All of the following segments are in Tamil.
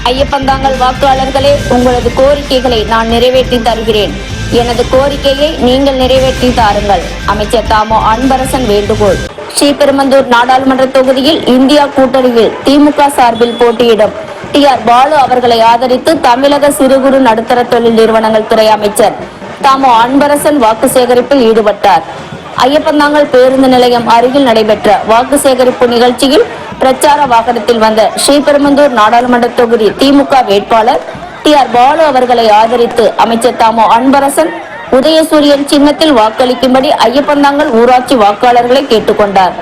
ஐயப்பந்தாங்கல் வாக்காளர்களே, உங்களது கோரிக்கைகளை நான் நிறைவேற்றி தருகிறேன். எனது கோரிக்கையை நீங்கள் நிறைவேற்றி தாருங்கள். அமைச்சர் தாமோ அன்பரசன் வேண்டுகோள். ஸ்ரீபெரும்புதூர் நாடாளுமன்ற தொகுதியில் இந்தியா கூட்டணியில் திமுக சார்பில் போட்டியிடும் டி.ஆர். பாலு அவர்களை ஆதரித்து தமிழக சிறு குறு நடுத்தர தொழில் நிறுவனங்கள் துறை அமைச்சர் தாமோ அன்பரசன் வாக்கு சேகரிப்பில் ஈடுபட்டார். ஐயப்பந்தாங்கல் பேருந்து நிலையம் அருகில் நடைபெற்ற வாக்கு சேகரிப்பு நிகழ்ச்சியில் பிரச்சார வாகனத்தில் வந்த ஸ்ரீபெரும்புதூர் நாடாளுமன்ற தொகுதி திமுக வேட்பாளர் டி.ஆர். பாலு அவர்களை ஆதரித்து அமைச்சர் தாமோ அன்பரசன் உதயசூரியன் சின்னத்தில் வாக்களிக்கும்படி ஐயப்பந்தாங்கல் ஊராட்சி வாக்காளர்களை கேட்டுக்கொண்டார்.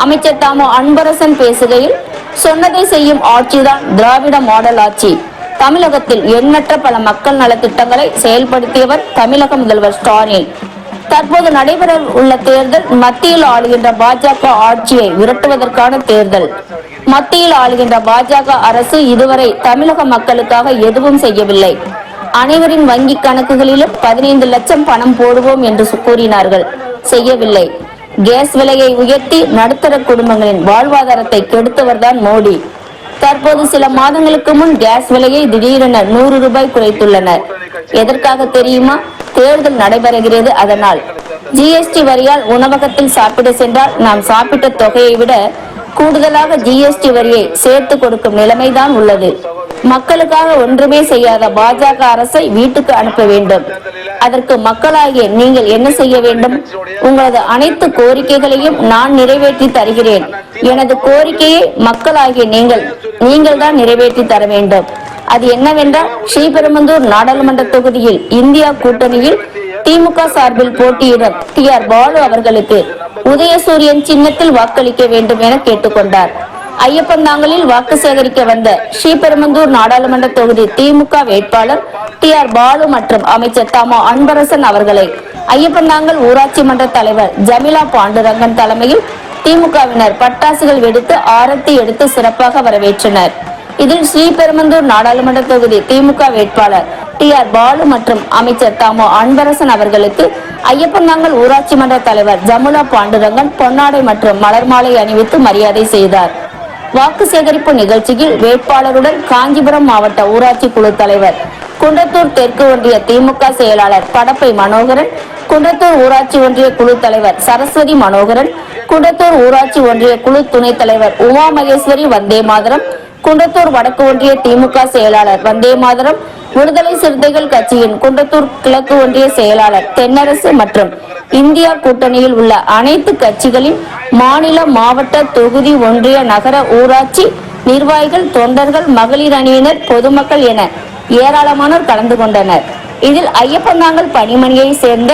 அமைச்சர் தாமோ அன்பரசன் பேசுகையில், சொன்னதை செய்யும் ஆட்சிதான் திராவிட மாடல் ஆட்சி. தமிழகத்தில் எண்ணற்ற பல மக்கள் நலத்திட்டங்களை செயல்படுத்தியவர் தமிழக முதல்வர் ஸ்டாலின். தற்போது நடைபெற உள்ள தேர்தல் மத்தியில் ஆளுகின்ற பாஜக ஆட்சியை விரட்டுவதற்கான தேர்தல். மத்தியில் ஆளுகின்ற பாஜக அரசு இதுவரை தமிழக மக்களுக்காக எதுவும் செய்யவில்லை. அனைவரின் வங்கி கணக்குகளிலும் 15 லட்சம் பணம் போடுவோம் என்று கூறினார்கள், செய்யவில்லை. கேஸ் விலையை உயர்த்தி நடுத்தர குடும்பங்களின் வாழ்வாதாரத்தை கெடுத்தவர்தான் மோடி. தற்போது சில மாதங்களுக்கு முன் கேஸ் விலையை திடீரென 100 ரூபாய் குறைத்துள்ளனர். எதற்காக தெரியுமா? தேர்தல் நடைபெறுகிறது, அதனால். ஜிஎஸ்டி வரியால் உணவகத்தில் சாப்பிட சென்றால் நாம் சாப்பிட்ட தொகையை விட கூடுதலாக ஜிஎஸ்டி வரியை சேர்த்து கொடுக்கும் நிலைமைதான் உள்ளது. மக்களுக்காக ஒன்றுமே செய்யாத பாஜக அரசை வீட்டுக்கு அனுப்ப வேண்டும். அதற்கு மக்களாகிய நீங்கள் என்ன செய்ய வேண்டும்? உங்களது அனைத்து கோரிக்கைகளையும் நான் நிறைவேற்றி தருகிறேன். எனது கோரிக்கையை மக்களாகிய நீங்கள் தான் நிறைவேற்றி தர வேண்டும். அது என்னவென்றால், ஸ்ரீபெரும்புதூர் நாடாளுமன்ற தொகுதியில் இந்தியா கூட்டணியில் திமுக சார்பில் போட்டியிடும் டி.ஆர். பாலு அவர்களுக்கு உதயசூரியன் சின்னத்தில் வாக்களிக்க வேண்டும் என கேட்டுக்கொண்டார். ஐயப்பந்தாங்கலில் வாக்கு சேகரிக்க வந்த ஸ்ரீபெரும்புதூர் நாடாளுமன்ற தொகுதி திமுக வேட்பாளர் டி.ஆர். பாலு மற்றும் அமைச்சர் தாமோ அன்பரசன் அவர்களை ஐயப்பந்தாங்கல் ஊராட்சி மன்ற தலைவர் ஜமிலா பாண்டுரங்கன் தலைமையில் திமுகவினர் பட்டாசுகள் வெடித்து ஆரத்தி எடுத்து சிறப்பாக வரவேற்றனர். இதில் ஸ்ரீபெரும்புதூர் நாடாளுமன்ற தொகுதி திமுக வேட்பாளர் டி.ஆர். பாலு மற்றும் அமைச்சர் தாமோ அன்பரசன் அவர்களுக்கு ஐயப்பந்தாங்கல் ஊராட்சி மன்ற தலைவர் ஜமுலா பாண்டுரங்கன் பொன்னாடை மற்றும் மலர் மாலை அணிவித்து மரியாதை செய்தார். வாக்கு சேகரிப்பு நிகழ்ச்சியில் வேட்பாளருடன் காஞ்சிபுரம் மாவட்ட ஊராட்சி குழு தலைவர், குன்றத்தூர் தெற்கு ஒன்றிய திமுக செயலாளர் படப்பை மனோகரன், குன்றத்தூர் ஊராட்சி ஒன்றிய குழு தலைவர் சரஸ்வதி மனோகரன், குன்றத்தூர் ஊராட்சி ஒன்றிய குழு துணைத் தலைவர் உமா மகேஸ்வரி வந்தே மாதரம், குன்றத்தூர் வடக்கு ஒன்றிய திமுக செயலாளர் வந்தே மாதரம், விடுதலை சிறுத்தைகள் கட்சியின் குன்றத்தூர் கிழக்கு ஒன்றிய செயலாளர் தென்னரசு மற்றும் இந்தியா கூட்டணியில் உள்ள அனைத்து கட்சிகளின் மாநில, மாவட்ட, தொகுதி, ஒன்றிய, நகர, ஊராட்சி நிர்வாகிகள், தொண்டர்கள், மகளிர் அணியினர், பொதுமக்கள் என ஏராளமானோர் கலந்து கொண்டனர். இதில் ஐயப்பந்தாங்கல் பணிமனையை சேர்ந்த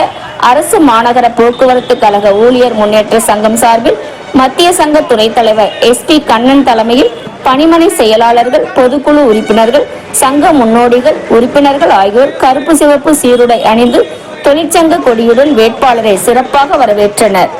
அரசு மாநகர போக்குவரத்து கழக ஊழியர் முன்னேற்ற சங்கம் சார்பில் மத்திய சங்க துணைத் தலைவர் எஸ்.பி. கண்ணன் தலைமையில் பணிமனை செயலாளர்கள், பொதுக்குழு உறுப்பினர்கள், சங்க முன்னோடிகள், உறுப்பினர்கள் ஆகியோர் கருப்பு சிவப்பு சீருடை அணிந்து தொழிற்சங்க கொடியுடன் வேட்பாளரை சிறப்பாக வரவேற்றனர்.